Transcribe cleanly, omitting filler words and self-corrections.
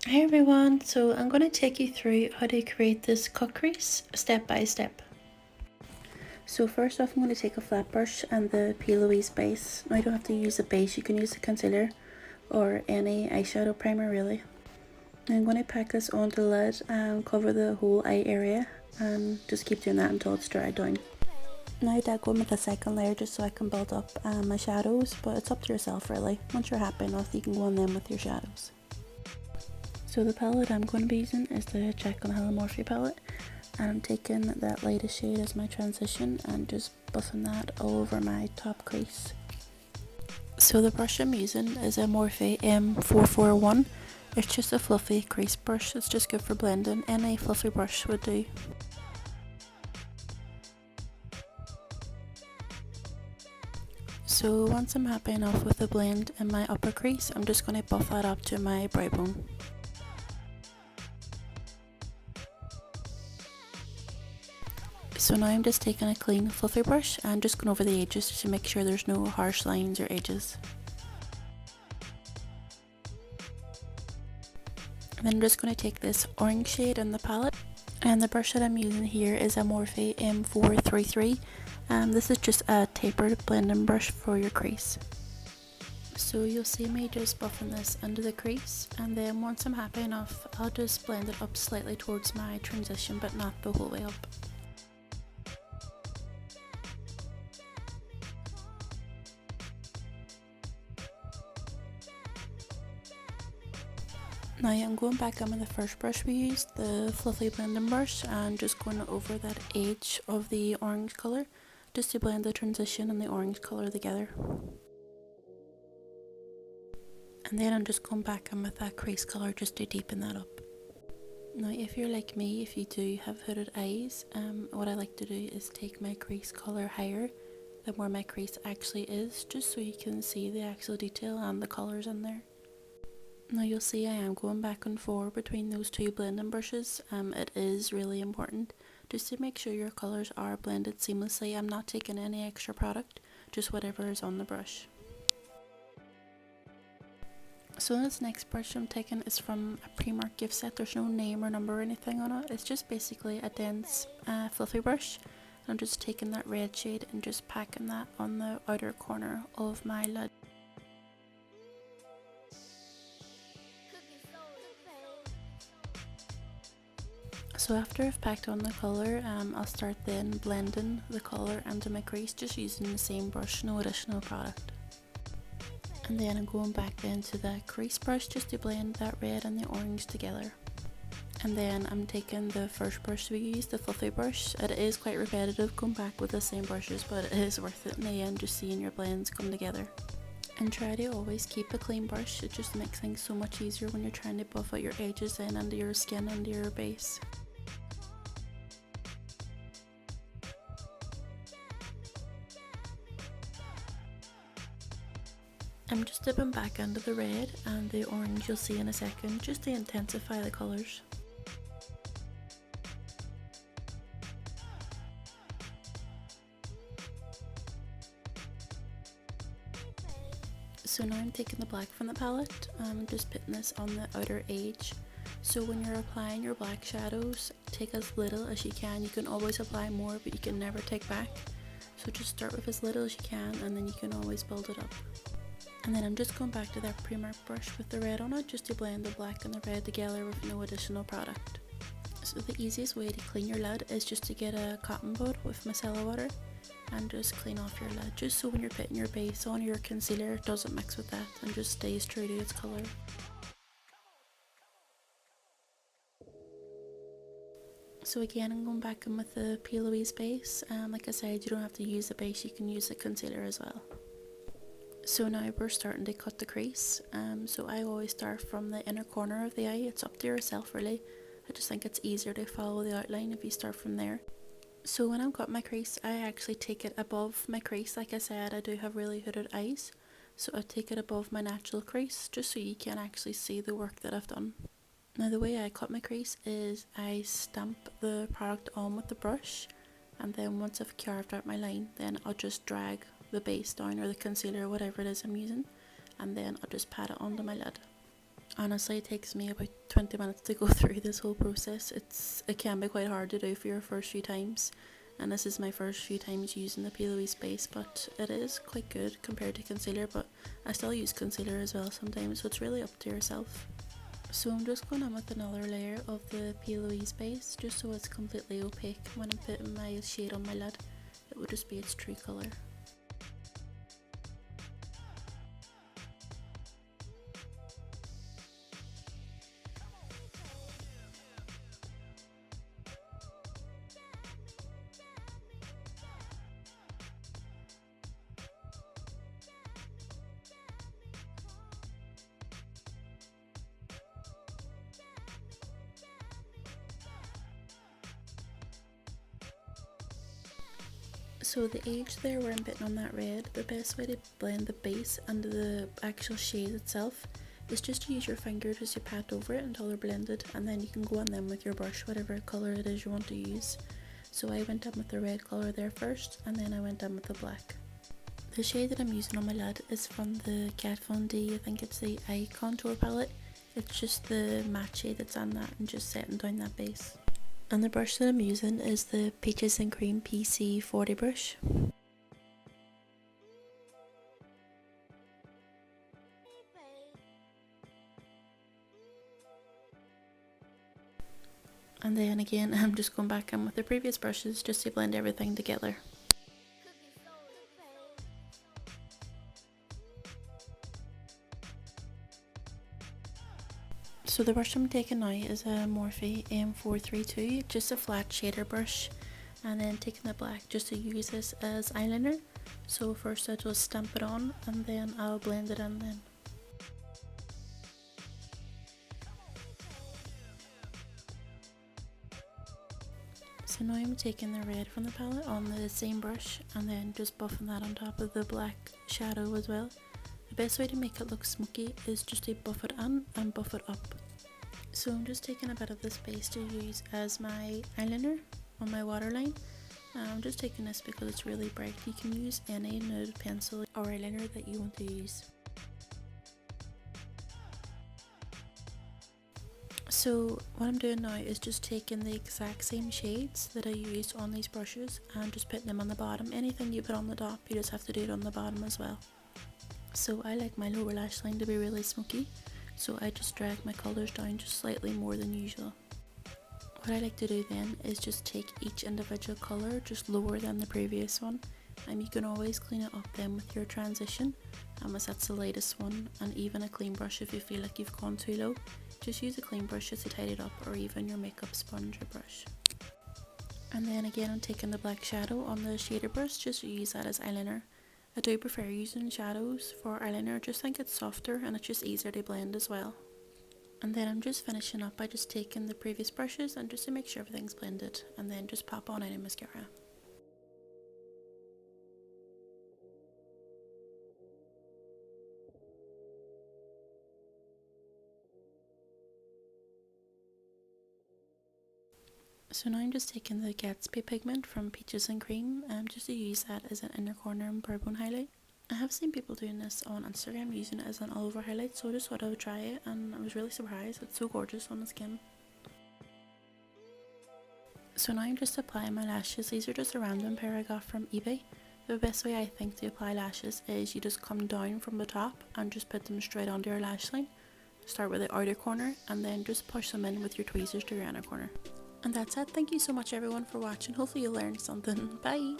Hi everyone, so I'm going to take you through how to create this cut crease step by step. So first off, I'm going to take a flat brush and the Plouise base. Now you don't have to use a base, you can use a concealer or any eyeshadow primer really. I'm going to pack this onto the lid and cover the whole eye area and just keep doing that until it's dried down. Now I go in with the second layer just so I can build up my shadows, but it's up to yourself really. Once you're happy enough, you can go on then with your shadows. So the palette I'm going to be using is the Jaclyn Hill Morphe palette, and I'm taking that lightest shade as my transition and just buffing that all over my top crease. So the brush I'm using is a Morphe M441. It's just a fluffy crease brush, it's just good for blending, any fluffy brush would do. So once I'm happy enough with the blend in my upper crease, I'm just going to buff that up to my brow bone. So now I'm just taking a clean fluffy brush and just going over the edges to make sure there's no harsh lines or edges. And then I'm just going to take this orange shade in the palette, and the brush that I'm using here is a Morphe M433. This is just a tapered blending brush for your crease. So you'll see me just buffing this under the crease, and then once I'm happy enough, I'll just blend it up slightly towards my transition but not the whole way up. Now I'm going back in with the first brush we used, the fluffy blending brush, and just going over that edge of the orange colour just to blend the transition and the orange colour together. And then I'm just going back in with that crease colour just to deepen that up. Now if you're like me, if you do have hooded eyes, what I like to do is take my crease colour higher than where my crease actually is, just so you can see the actual detail and the colours in there. Now you'll see I am going back and forth between those two blending brushes. It is really important just to make sure your colours are blended seamlessly. I'm not taking any extra product, just whatever is on the brush. So this next brush I'm taking is from a Primark gift set. There's no name or number or anything on it. It's just basically a dense fluffy brush. I'm just taking that red shade and just packing that on the outer corner of my lid. So after I've packed on the colour, I'll start then blending the colour into my crease just using the same brush, no additional product. And then I'm going back then to the crease brush just to blend that red and the orange together. And then I'm taking the first brush we used, the fluffy brush. It is quite repetitive going back with the same brushes, but it is worth it in the end, just seeing your blends come together. And try to always keep a clean brush, it just makes things so much easier when you're trying to buff out your edges in under your skin, under your base. I'm just dipping back into the red and the orange you'll see in a second, just to intensify the colours. So now I'm taking the black from the palette, I'm just putting this on the outer edge. So when you're applying your black shadows, take as little as you can. You can always apply more, but you can never take back. So just start with as little as you can, and then you can always build it up. And then I'm just going back to that Primark brush with the red on it, just to blend the black and the red together with no additional product. So the easiest way to clean your lid is just to get a cotton bud with micellar water and just clean off your lid, just so when you're putting your base on, your concealer doesn't mix with that and just stays true to its colour. So again, I'm going back in with the Plouise base, and like I said, you don't have to use the base, you can use the concealer as well. So now we're starting to cut the crease, so I always start from the inner corner of the eye. It's up to yourself really, I just think it's easier to follow the outline if you start from there. So when I'm cutting my crease, I actually take it above my crease. Like I said, I do have really hooded eyes, so I take it above my natural crease just so you can actually see the work that I've done. Now the way I cut my crease is I stamp the product on with the brush, and then once I've carved out my line, then I'll just drag the base down, or the concealer, whatever it is I'm using, and then I'll just pat it onto my lid. Honestly, it takes me about 20 minutes to go through this whole process. It can be quite hard to do for your first few times, and this is my first few times using the Plouise base, but it is quite good compared to concealer, but I still use concealer as well sometimes, so it's really up to yourself. So I'm just going on with another layer of the Plouise base, just so it's completely opaque when I'm putting my shade on my lid. It would just be its true colour. So the edge there where I'm putting on that red, the best way to blend the base and the actual shade itself is just to use your finger just to pat over it until they're blended, and then you can go on them with your brush, whatever colour it is you want to use. So I went in with the red colour there first, and then I went in with the black. The shade that I'm using on my lid is from the Kat Von D, I think it's the Eye Contour palette. It's just the matte shade that's on that and just setting down that base. And the brush that I'm using is the Peaches and Cream PC40 brush. And then again, I'm just going back in with the previous brushes just to blend everything together. So the brush I'm taking now is a Morphe M432, just a flat shader brush, and then taking the black just to use this as eyeliner. So first I just stamp it on and then I'll blend it in then. So now I'm taking the red from the palette on the same brush and then just buffing that on top of the black shadow as well. The best way to make it look smoky is just to buff it in and buff it up. So I'm just taking a bit of this base to use as my eyeliner on my waterline. I'm just taking this because it's really bright. You can use any nude pencil or eyeliner that you want to use. So what I'm doing now is just taking the exact same shades that I used on these brushes and just putting them on the bottom. Anything you put on the top, you just have to do it on the bottom as well. So I like my lower lash line to be really smoky, so I just drag my colours down just slightly more than usual. What I like to do then is just take each individual colour just lower than the previous one, and you can always clean it up then with your transition, unless that's the lightest one, and even a clean brush if you feel like you've gone too low. Just use a clean brush just to tidy it up, or even your makeup sponge or brush. And then again I'm taking the black shadow on the shader brush just to use that as eyeliner. I do prefer using shadows for eyeliner, just think it's softer and it's just easier to blend as well. And then I'm just finishing up by just taking the previous brushes and just to make sure everything's blended, and then just pop on any mascara. So now I'm just taking the Gatsby pigment from Peaches and Cream just to use that as an inner corner and brow bone highlight. I have seen people doing this on Instagram using it as an all over highlight, so I just thought I would try it and I was really surprised. It's so gorgeous on the skin. So now I'm just applying my lashes. These are just a random pair I got from eBay. The best way I think to apply lashes is you just come down from the top and just put them straight onto your lash line. Start with the outer corner and then just push them in with your tweezers to your inner corner. And that's it. Thank you so much everyone for watching. Hopefully you learned something. Bye!